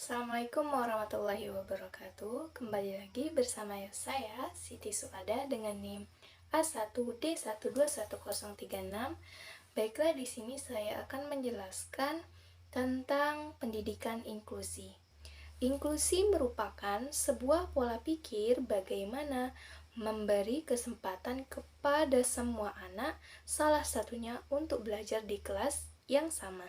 Assalamualaikum warahmatullahi wabarakatuh. Kembali lagi bersama saya Siti Suada dengan NIM A1D121036. Baiklah, di sini saya akan menjelaskan tentang pendidikan inklusi. Inklusi merupakan sebuah pola pikir bagaimana memberi kesempatan kepada semua anak, salah satunya untuk belajar di kelas yang sama.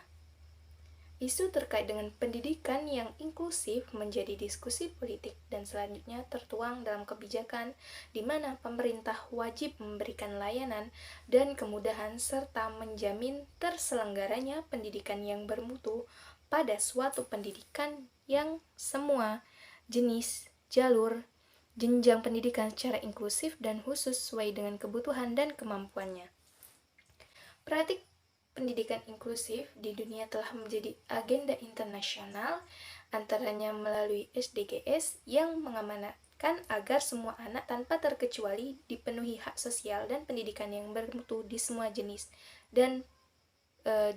Isu terkait dengan pendidikan yang inklusif menjadi diskusi politik dan selanjutnya tertuang dalam kebijakan di mana pemerintah wajib memberikan layanan dan kemudahan serta menjamin terselenggaranya pendidikan yang bermutu pada suatu pendidikan yang semua jenis, jalur, jenjang pendidikan secara inklusif dan khusus sesuai dengan kebutuhan dan kemampuannya. Praktik pendidikan inklusif di dunia telah menjadi agenda internasional, antaranya melalui SDGs yang mengamanatkan agar semua anak tanpa terkecuali dipenuhi hak sosial dan pendidikan yang bermutu di semua jenis dan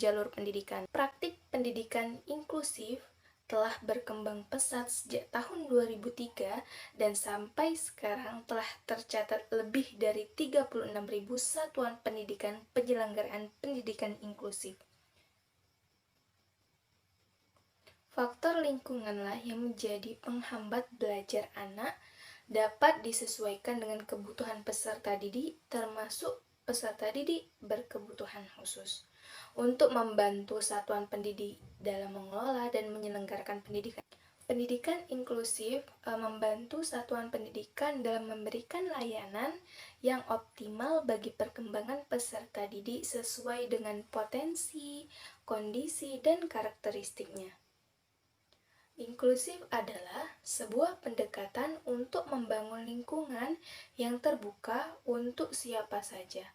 jalur pendidikan. Praktik pendidikan inklusif telah berkembang pesat sejak tahun 2003 dan sampai sekarang telah tercatat lebih dari 36.000 satuan pendidikan penyelenggaraan pendidikan inklusif. Faktor lingkunganlah yang menjadi penghambat belajar anak dapat disesuaikan dengan kebutuhan peserta didik, termasuk peserta didik berkebutuhan khusus. Untuk membantu satuan pendidik dalam mengelola dan menyelenggarakan pendidikan. Pendidikan inklusif membantu satuan pendidikan dalam memberikan layanan yang optimal bagi perkembangan peserta didik sesuai dengan potensi, kondisi, dan karakteristiknya. Inklusif adalah sebuah pendekatan untuk membangun lingkungan yang terbuka untuk siapa saja,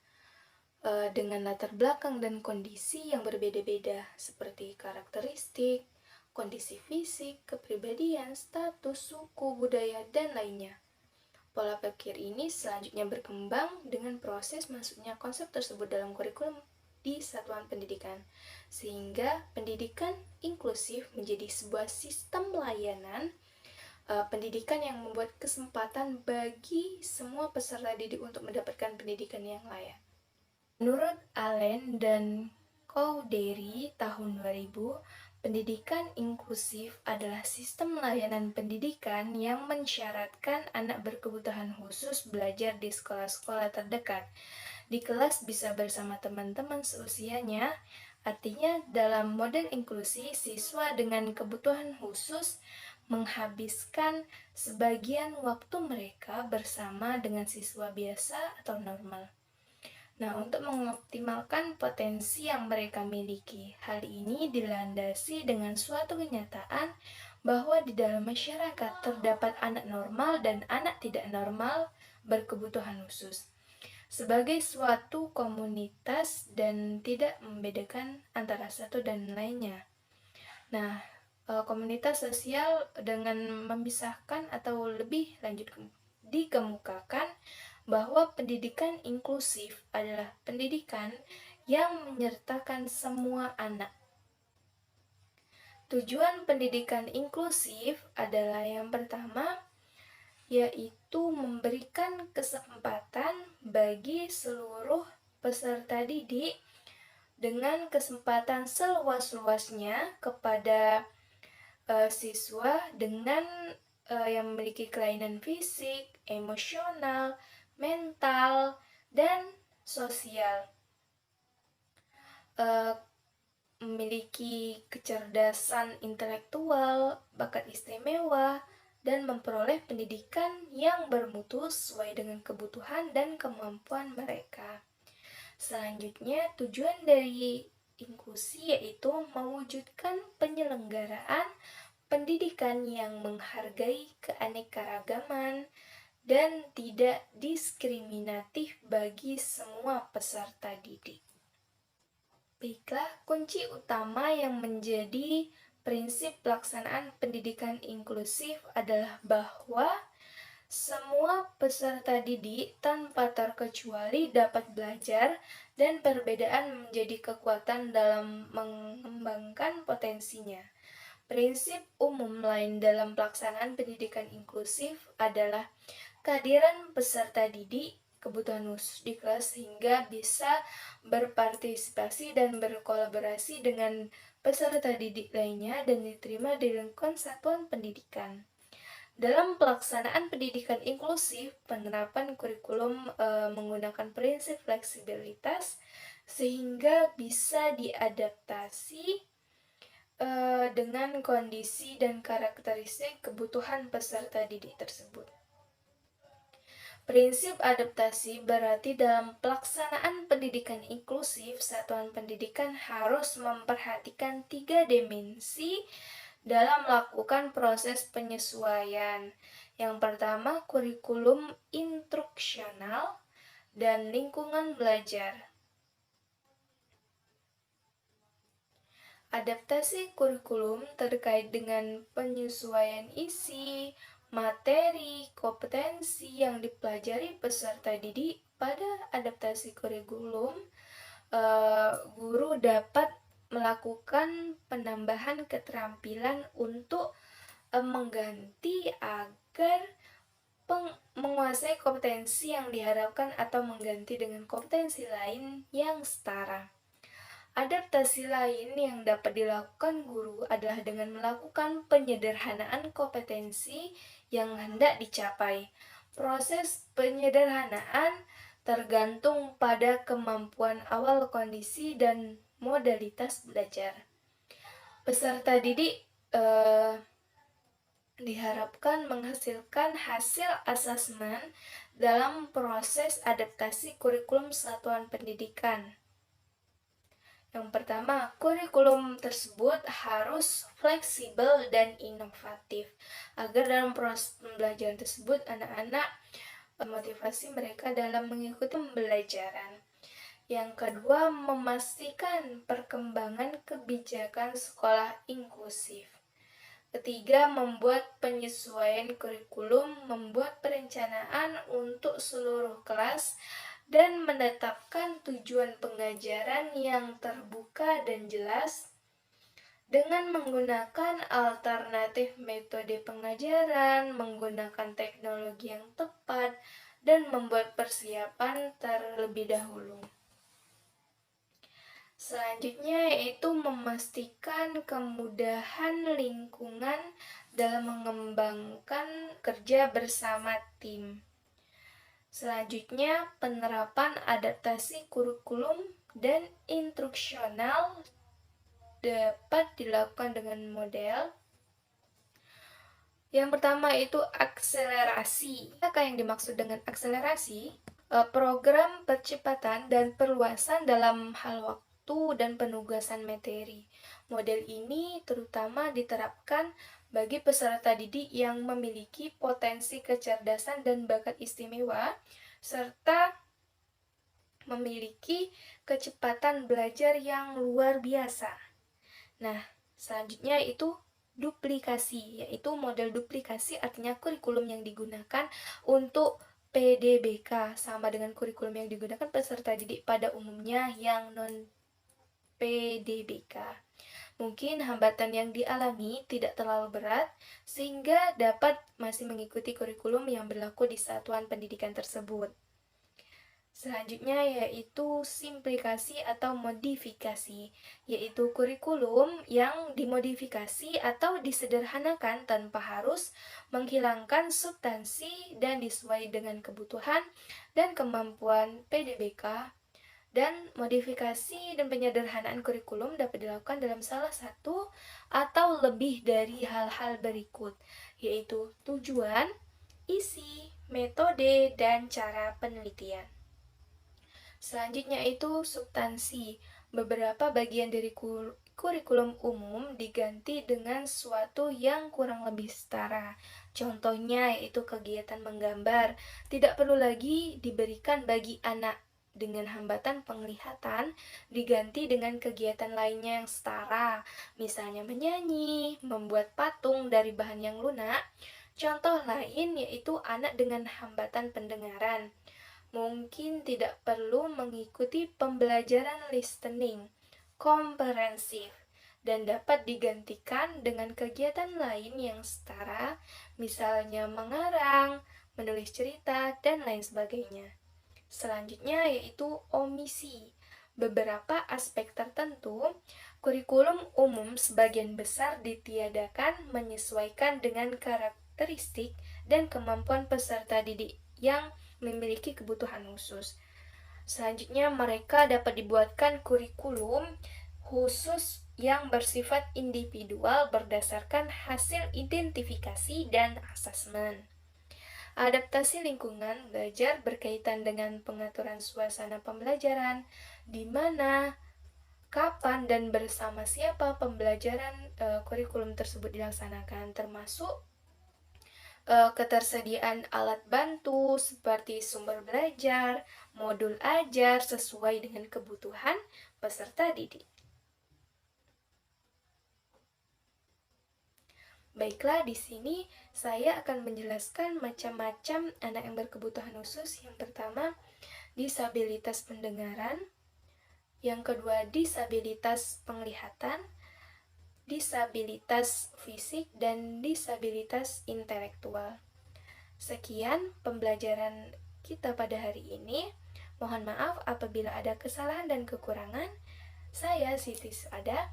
dengan latar belakang dan kondisi yang berbeda-beda seperti karakteristik, kondisi fisik, kepribadian, status, suku, budaya, dan lainnya. Pola pikir ini selanjutnya berkembang dengan proses masuknya konsep tersebut dalam kurikulum di satuan pendidikan, sehingga pendidikan inklusif menjadi sebuah sistem layanan pendidikan yang membuat kesempatan bagi semua peserta didik untuk mendapatkan pendidikan yang layak. Menurut Allen dan Cowdery tahun 2000, pendidikan inklusif adalah sistem layanan pendidikan yang mensyaratkan anak berkebutuhan khusus belajar di sekolah-sekolah terdekat. Di kelas bisa bersama teman-teman seusianya, artinya dalam model inklusi, siswa dengan kebutuhan khusus menghabiskan sebagian waktu mereka bersama dengan siswa biasa atau normal. Nah, untuk mengoptimalkan potensi yang mereka miliki, hal ini dilandasi dengan suatu kenyataan bahwa di dalam masyarakat terdapat anak normal dan anak tidak normal berkebutuhan khusus sebagai suatu komunitas dan tidak membedakan antara satu dan lainnya. Nah, komunitas sosial dengan memisahkan atau lebih lanjut dikemukakan bahwa pendidikan inklusif adalah pendidikan yang menyertakan semua anak. Tujuan pendidikan inklusif adalah yang pertama, yaitu memberikan kesempatan bagi seluruh peserta didik dengan kesempatan seluas-luasnya kepada siswa dengan yang memiliki kelainan fisik, emosional, mental, dan sosial, memiliki kecerdasan intelektual, bakat istimewa, dan memperoleh pendidikan yang bermutu sesuai dengan kebutuhan dan kemampuan mereka. Selanjutnya, tujuan dari inklusi yaitu mewujudkan penyelenggaraan pendidikan yang menghargai keanekaragaman dan tidak diskriminatif bagi semua peserta didik. Baiklah, kunci utama yang menjadi prinsip pelaksanaan pendidikan inklusif adalah bahwa semua peserta didik tanpa terkecuali dapat belajar dan perbedaan menjadi kekuatan dalam mengembangkan potensinya. Prinsip umum lain dalam pelaksanaan pendidikan inklusif adalah kehadiran peserta didik kebutuhan khusus di kelas sehingga bisa berpartisipasi dan berkolaborasi dengan peserta didik lainnya dan diterima di lingkungan satuan pendidikan. Dalam pelaksanaan pendidikan inklusif, penerapan kurikulum menggunakan prinsip fleksibilitas sehingga bisa diadaptasi dengan kondisi dan karakteristik kebutuhan peserta didik tersebut. Prinsip adaptasi berarti dalam pelaksanaan pendidikan inklusif, satuan pendidikan harus memperhatikan 3 dimensi dalam melakukan proses penyesuaian. Yang pertama, kurikulum instruksional dan lingkungan belajar. Adaptasi kurikulum terkait dengan penyesuaian isi, materi, kompetensi yang dipelajari peserta didik. Pada adaptasi kurikulum, guru dapat melakukan penambahan keterampilan untuk mengganti agar menguasai kompetensi yang diharapkan atau mengganti dengan kompetensi lain yang setara. Adaptasi lain yang dapat dilakukan guru adalah dengan melakukan penyederhanaan kompetensi yang hendak dicapai. Proses penyederhanaan tergantung pada kemampuan awal kondisi dan modalitas belajar. Peserta didik diharapkan menghasilkan hasil asesmen dalam proses adaptasi kurikulum satuan pendidikan. Yang pertama, kurikulum tersebut harus fleksibel dan inovatif agar dalam proses pembelajaran tersebut anak-anak motivasi mereka dalam mengikuti pembelajaran. Yang kedua, memastikan perkembangan kebijakan sekolah inklusif. Ketiga, membuat penyesuaian kurikulum, membuat perencanaan untuk seluruh kelas dan menetapkan tujuan pengajaran yang terbuka dan jelas dengan menggunakan alternatif metode pengajaran, menggunakan teknologi yang tepat, dan membuat persiapan terlebih dahulu. Selanjutnya yaitu memastikan kemudahan lingkungan dalam mengembangkan kerja bersama tim. Selanjutnya, penerapan adaptasi kurikulum dan instruksional dapat dilakukan dengan model. Yang pertama itu akselerasi. Apa yang dimaksud dengan akselerasi? Program percepatan dan perluasan dalam hal waktu dan penugasan materi. Model ini terutama diterapkan bagi peserta didik yang memiliki potensi kecerdasan dan bakat istimewa, serta memiliki kecepatan belajar yang luar biasa. Nah, selanjutnya itu duplikasi, yaitu model duplikasi artinya kurikulum yang digunakan untuk PDBK sama dengan kurikulum yang digunakan peserta didik pada umumnya yang non-PDBK. Mungkin hambatan yang dialami tidak terlalu berat, sehingga dapat masih mengikuti kurikulum yang berlaku di satuan pendidikan tersebut. Selanjutnya yaitu simplifikasi atau modifikasi, yaitu kurikulum yang dimodifikasi atau disederhanakan tanpa harus menghilangkan substansi dan disesuaikan dengan kebutuhan dan kemampuan PDBK. Dan modifikasi dan penyederhanaan kurikulum dapat dilakukan dalam salah satu atau lebih dari hal-hal berikut, yaitu tujuan, isi, metode, dan cara penelitian. Selanjutnya itu substansi. Beberapa bagian dari kurikulum umum diganti dengan sesuatu yang kurang lebih setara. Contohnya yaitu kegiatan menggambar. Tidak perlu lagi diberikan bagi anak dengan hambatan penglihatan, diganti dengan kegiatan lainnya yang setara, misalnya menyanyi, membuat patung dari bahan yang lunak. Contoh lain yaitu anak dengan hambatan pendengaran. Mungkin tidak perlu mengikuti pembelajaran listening komprehensif, dan dapat digantikan dengan kegiatan lain yang setara, misalnya mengarang, menulis cerita, dan lain sebagainya. Selanjutnya yaitu omisi. Beberapa aspek tertentu, kurikulum umum sebagian besar ditiadakan menyesuaikan dengan karakteristik dan kemampuan peserta didik yang memiliki kebutuhan khusus. Selanjutnya, mereka dapat dibuatkan kurikulum khusus yang bersifat individual berdasarkan hasil identifikasi dan asesmen. Adaptasi lingkungan belajar berkaitan dengan pengaturan suasana pembelajaran, di mana, kapan, dan bersama siapa pembelajaran kurikulum tersebut dilaksanakan, termasuk ketersediaan alat bantu seperti sumber belajar, modul ajar sesuai dengan kebutuhan peserta didik. Baiklah, di sini saya akan menjelaskan macam-macam anak yang berkebutuhan khusus. Yang pertama, disabilitas pendengaran. Yang kedua, disabilitas penglihatan, disabilitas fisik, dan disabilitas intelektual. Sekian pembelajaran kita pada hari ini. Mohon maaf apabila ada kesalahan dan kekurangan. Saya Siti Suada.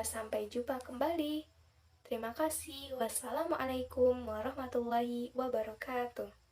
Sampai jumpa kembali. Terima kasih. Wassalamualaikum warahmatullahi wabarakatuh.